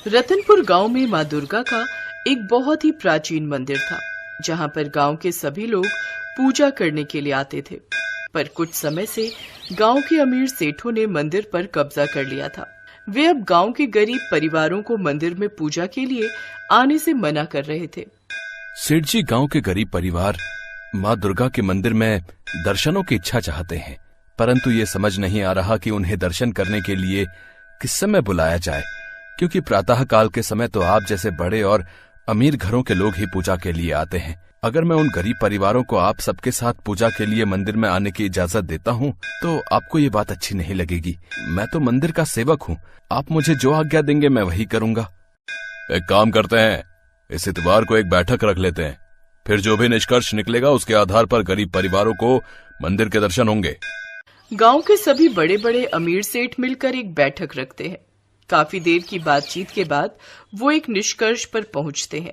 रतनपुर गांव में माँ दुर्गा का एक बहुत ही प्राचीन मंदिर था, जहां पर गांव के सभी लोग पूजा करने के लिए आते थे। पर कुछ समय से गांव के अमीर सेठों ने मंदिर पर कब्जा कर लिया था। वे अब गांव के गरीब परिवारों को मंदिर में पूजा के लिए आने से मना कर रहे थे। सेठ जी गांव के गरीब परिवार माँ दुर्गा के मंदिर में दर्शनों की इच्छा चाहते हैं, परंतु ये समझ नहीं आ रहा कि उन्हें दर्शन करने के लिए किस समय बुलाया जाए, क्योंकि प्रातः काल के समय तो आप जैसे बड़े और अमीर घरों के लोग ही पूजा के लिए आते हैं। अगर मैं उन गरीब परिवारों को आप सबके साथ पूजा के लिए मंदिर में आने की इजाजत देता हूँ तो आपको ये बात अच्छी नहीं लगेगी। मैं तो मंदिर का सेवक हूँ, आप मुझे जो आज्ञा देंगे मैं वही करूँगा। एक काम करते हैं, इस इतवार को एक बैठक रख लेते हैं, फिर जो भी निष्कर्ष निकलेगा उसके आधार पर गरीब परिवारों को मंदिर के दर्शन होंगे। गांव के सभी बड़े बड़े अमीर सेठ मिलकर एक बैठक रखते हैं। काफी देर की बातचीत के बाद वो एक निष्कर्ष पर पहुंचते हैं।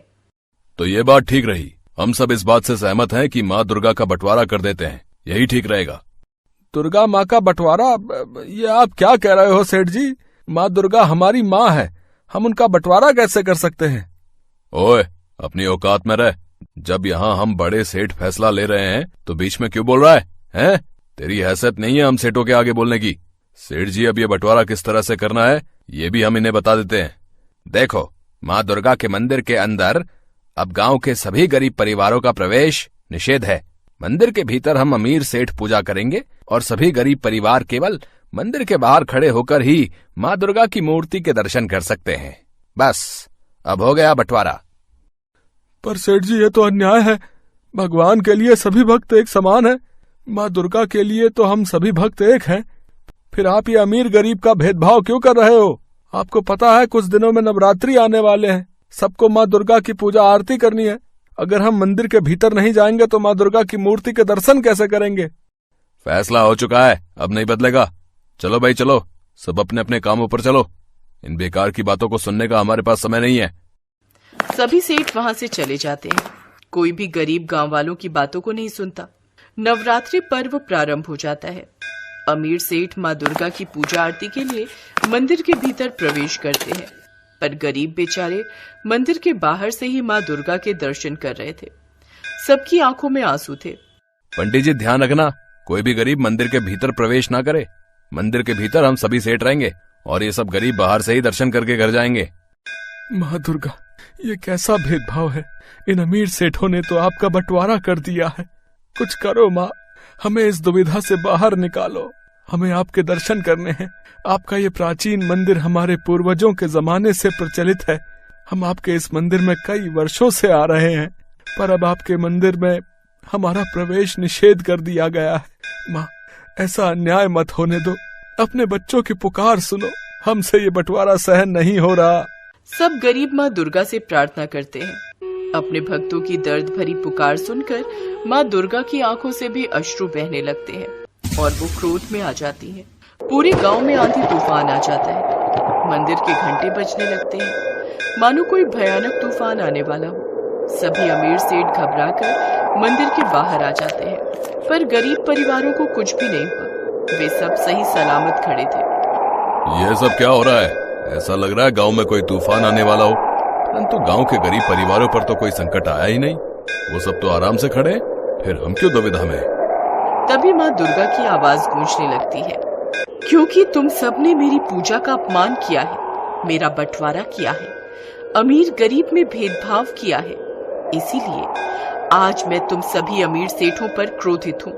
तो ये बात ठीक रही, हम सब इस बात से सहमत हैं कि माँ दुर्गा का बंटवारा कर देते हैं, यही ठीक रहेगा। दुर्गा माँ का बंटवारा? ये आप क्या कह रहे हो सेठ जी? माँ दुर्गा हमारी माँ है, हम उनका बंटवारा कैसे कर सकते हैं? ओए, अपनी औकात में रह। जब यहाँ हम बड़े सेठ फैसला ले रहे हैं तो बीच में क्यों बोल रहा है, हैं? तेरी हैसियत नहीं है हम सेठों के आगे बोलने की। सेठ जी, अब ये बंटवारा किस तरह से करना है ये भी हम इन्हें बता देते हैं। देखो, माँ दुर्गा के मंदिर के अंदर अब गांव के सभी गरीब परिवारों का प्रवेश निषेध है। मंदिर के भीतर हम अमीर सेठ पूजा करेंगे और सभी गरीब परिवार केवल मंदिर के बाहर खड़े होकर ही माँ दुर्गा की मूर्ति के दर्शन कर सकते हैं। बस, अब हो गया बंटवारा। पर सेठ जी, ये तो अन्याय है। भगवान के लिए सभी भक्त एक समान है, माँ दुर्गा के लिए तो हम सभी भक्त एक हैं। फिर आप ये अमीर गरीब का भेदभाव क्यों कर रहे हो? आपको पता है कुछ दिनों में नवरात्रि आने वाले हैं, सबको माँ दुर्गा की पूजा आरती करनी है। अगर हम मंदिर के भीतर नहीं जाएंगे तो माँ दुर्गा की मूर्ति के दर्शन कैसे करेंगे? फैसला हो चुका है, अब नहीं बदलेगा। चलो भाई चलो, सब अपने अपने कामों पर चलो। इन बेकार की बातों को सुनने का हमारे पास समय नहीं है। सभी सेठ वहां से चले जाते हैं। कोई भी गरीब गांव वालों की बातों को नहीं सुनता। नवरात्रि पर्व प्रारंभ हो जाता है। अमीर सेठ माँ दुर्गा की पूजा आरती के लिए मंदिर के भीतर प्रवेश करते हैं, पर गरीब बेचारे मंदिर के बाहर से ही माँ दुर्गा के दर्शन कर रहे थे। सबकी आंखों में आंसू थे। पंडित जी, ध्यान रखना, कोई भी गरीब मंदिर के भीतर प्रवेश ना करे। मंदिर के भीतर हम सभी सेठ रहेंगे और ये सब गरीब बाहर से ही दर्शन करके घर जाएंगे। माँ दुर्गा, ये कैसा भेदभाव है? इन अमीर सेठों ने तो आपका बंटवारा कर दिया है। कुछ करो माँ, हमें इस दुविधा से बाहर निकालो। हमें आपके दर्शन करने हैं। आपका ये प्राचीन मंदिर हमारे पूर्वजों के जमाने से प्रचलित है। हम आपके इस मंदिर में कई वर्षों से आ रहे हैं, पर अब आपके मंदिर में हमारा प्रवेश निषेध कर दिया गया है। माँ, ऐसा अन्याय मत होने दो। अपने बच्चों की पुकार सुनो, हमसे ये बंटवारा सहन नहीं हो रहा। सब गरीब माँ दुर्गा से प्रार्थना करते हैं। अपने भक्तों की दर्द भरी पुकार सुनकर माँ दुर्गा की आंखों से भी अश्रु बहने लगते हैं और वो क्रोध में आ जाती हैं। पूरे गांव में आंधी तूफान आ जाता है। मंदिर के घंटे बजने लगते हैं, मानो कोई भयानक तूफान आने वाला हो। सभी अमीर सेठ घबराकर मंदिर के बाहर आ जाते हैं, पर गरीब परिवारों को कुछ भी नहीं हुआ। वे सब सही सलामत खड़े थे। ये सब क्या हो रहा है? ऐसा लग रहा है गांव में कोई तूफान आने वाला हो, परंतु गांव के गरीब परिवारों पर तो कोई संकट आया ही नहीं। वो सब तो आराम से खड़े, फिर हम क्यों दुविधा में? तभी माँ दुर्गा की आवाज गूंजने लगती है, क्योंकि तुम सबने मेरी पूजा का अपमान किया है, मेरा बंटवारा किया है, अमीर गरीब में भेदभाव किया है। इसीलिए आज मैं तुम सभी अमीर सेठों पर क्रोधित हूँ।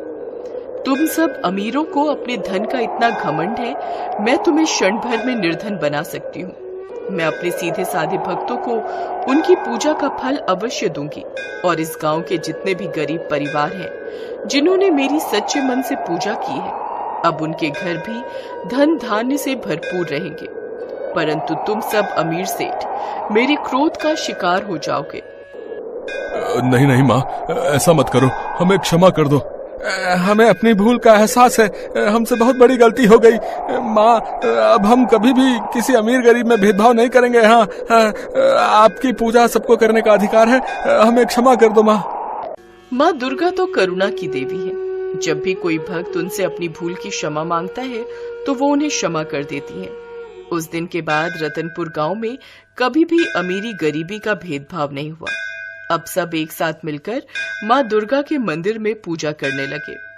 तुम सब अमीरों को अपने धन का इतना घमंड है, मैं तुम्हें क्षण भर में निर्धन बना सकती हूँ। मैं अपने सीधे साधे भक्तों को उनकी पूजा का फल अवश्य दूंगी और इस गांव के जितने भी गरीब परिवार हैं, जिन्होंने मेरी सच्चे मन से पूजा की है, अब उनके घर भी धन धान्य से भरपूर रहेंगे। परंतु तुम सब अमीर सेठ मेरे क्रोध का शिकार हो जाओगे। नहीं नहीं माँ, ऐसा मत करो, हमें क्षमा कर दो। हमें अपनी भूल का एहसास है, हमसे बहुत बड़ी गलती हो गई। माँ, अब हम कभी भी किसी अमीर गरीब में भेदभाव नहीं करेंगे। हाँ, आपकी पूजा सबको करने का अधिकार है, हमें क्षमा कर दो माँ। माँ दुर्गा तो करुणा की देवी है। जब भी कोई भक्त उनसे अपनी भूल की क्षमा मांगता है तो वो उन्हें क्षमा कर देती हैं। उस दिन के बाद रतनपुर गांव में कभी भी अमीरी गरीबी का भेदभाव नहीं हुआ। अब सब एक साथ मिलकर माँ दुर्गा के मंदिर में पूजा करने लगे।